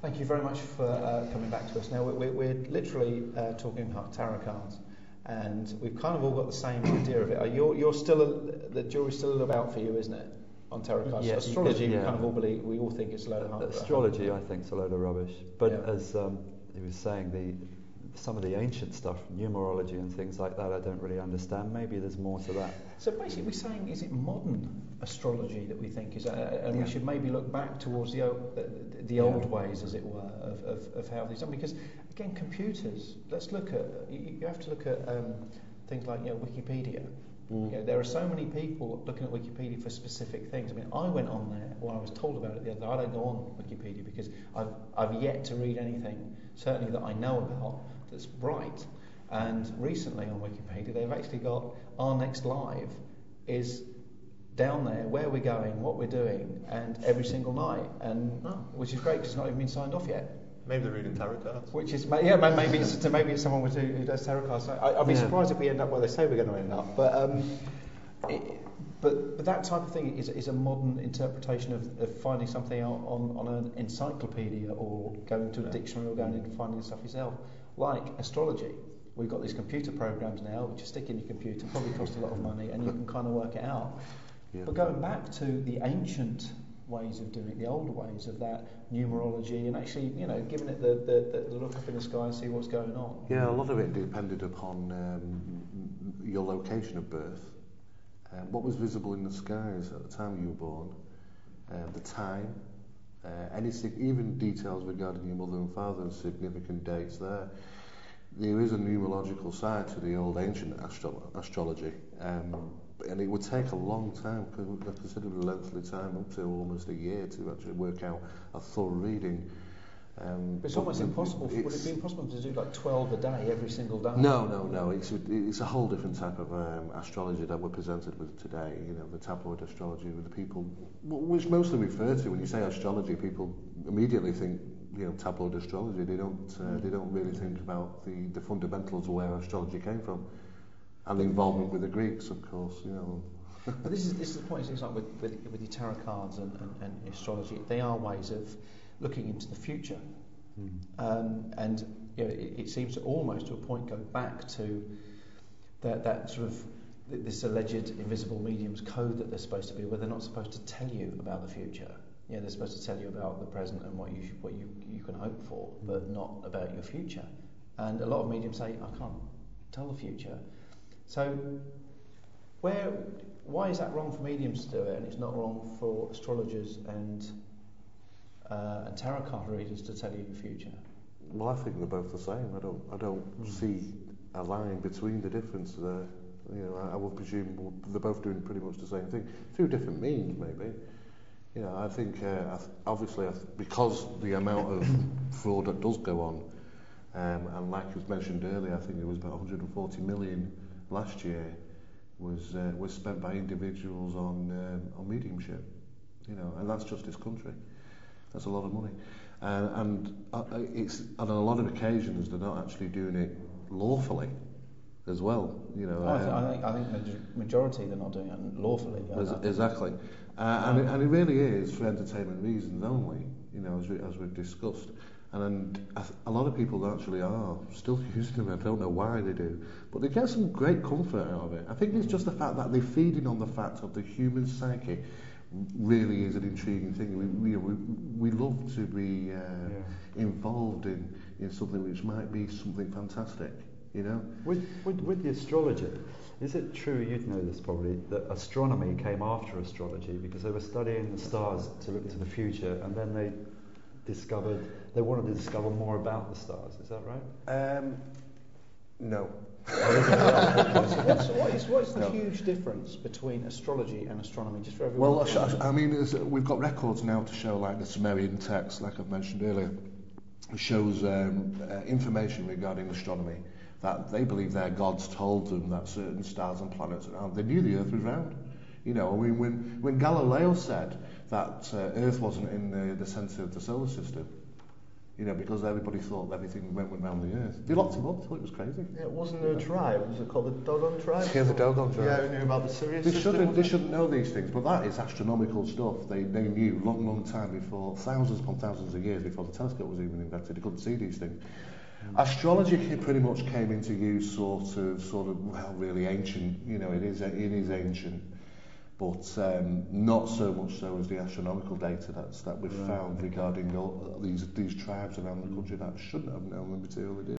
Thank you very much for coming back to us. Now, we're literally talking about tarot cards, and we've kind of all got the same idea of it. You're still, the jury's still a little out for you, isn't it, on tarot cards? Yeah, astrology, we kind of all believe, we all think it's a load of rubbish. Astrology, I think, is a load of rubbish. But as he was saying, some of the ancient stuff, numerology and things like that, I don't really understand. Maybe there's more to that. So basically we're saying, is it modern astrology that we think is, and we should maybe look back towards the old ways, as it were, of how these are. Because again, computers, let's look at, you have to look at things like, Wikipedia. There are so many people looking at Wikipedia for specific things. I mean, I went on there, I was told about it the other day. I don't go on Wikipedia because I've yet to read anything, certainly that I know about, that's right. And recently on Wikipedia, they've actually got our next live is down there, where we're going, what we're doing, and every single night, and which is great because it's not even been signed off yet. Maybe they're reading tarot cards. Which is, maybe it's someone who does tarot cards. I'd be surprised if we end up where they say we're going to end up. But that type of thing is a modern interpretation of finding something out on an encyclopedia, or going to a dictionary, or going and finding stuff yourself. Like astrology, we've got these computer programs now which you stick in your computer, probably cost a lot of money, and you can kind of work it out. Yeah. But going back to the ancient ways of doing it, the older ways of that numerology, and actually, giving it the look up in the sky and see what's going on. Yeah, a lot of it depended upon your location of birth, what was visible in the skies at the time you were born, the time, even details regarding your mother and father and significant dates there. There is a numerological side to the old ancient astrology, and it would take a long time, a considerably lengthy time, up to almost a year, to actually work out a thorough reading. But it's almost impossible. Would it be impossible to do like 12 a day every single day? No. It's a whole different type of astrology that we're presented with today. The tabloid astrology, with the people, which mostly refer to when you say astrology, people immediately think tabloid astrology. They don't really think about the fundamentals of where astrology came from, and the involvement with the Greeks, of course. But this is the point. It's like with your tarot cards and astrology, they are ways of looking into the future, and it seems to almost to a point go back to that sort of this alleged invisible medium's code that they're supposed to be, where they're not supposed to tell you about the future. They're supposed to tell you about the present and what you can hope for, but not about your future. And a lot of mediums say, I can't tell the future. So why is that wrong for mediums to do it, and it's not wrong for astrologers and tarot card readers to tell you your future? Well, I think they're both the same. I don't see a line between the difference there. I would presume they're both doing pretty much the same thing through different means, maybe. I think obviously because the amount of fraud that does go on, and like was mentioned earlier, I think it was about 140 million last year was spent by individuals on mediumship. And that's just this country. That's a lot of money, and it's on a lot of occasions they're not actually doing it lawfully as well. I think the majority they're not doing it lawfully. Exactly, and it really is for entertainment reasons only. As we've discussed, and a lot of people actually are still using them. I don't know why they do, but they get some great comfort out of it. I think it's just the fact that they're feeding on the fact of the human psyche. Really is an intriguing thing. We love to be involved in something which might be something fantastic, With the astrology, is it true, you'd know this probably, that astronomy came after astrology because they were studying the stars to look to the future, and then they wanted to discover more about the stars, is that right? No. What's the huge difference between astrology and astronomy, just for everyone? Well, we've got records now to show, like the Sumerian text, like I've mentioned earlier, shows information regarding astronomy, that they believe their gods told them that certain stars and planets are around. They knew the Earth was round. When Galileo said that Earth wasn't in the centre of the solar system, You know, because everybody thought everything went around the earth. They locked him up, thought it was crazy. Yeah, it wasn't a tribe, was it called the Dogon tribe? Yeah, the Dogon tribe. Yeah, who knew about the Sirius They system. shouldn't know these things, but that is astronomical stuff. They knew long time before, thousands upon thousands of years before the telescope was even invented. They couldn't see these things. Astrology pretty much came into use sort of, well, really ancient. You know, it is ancient, but not so much so as the astronomical data that we've found regarding all these tribes around the country that shouldn't have known the material they did.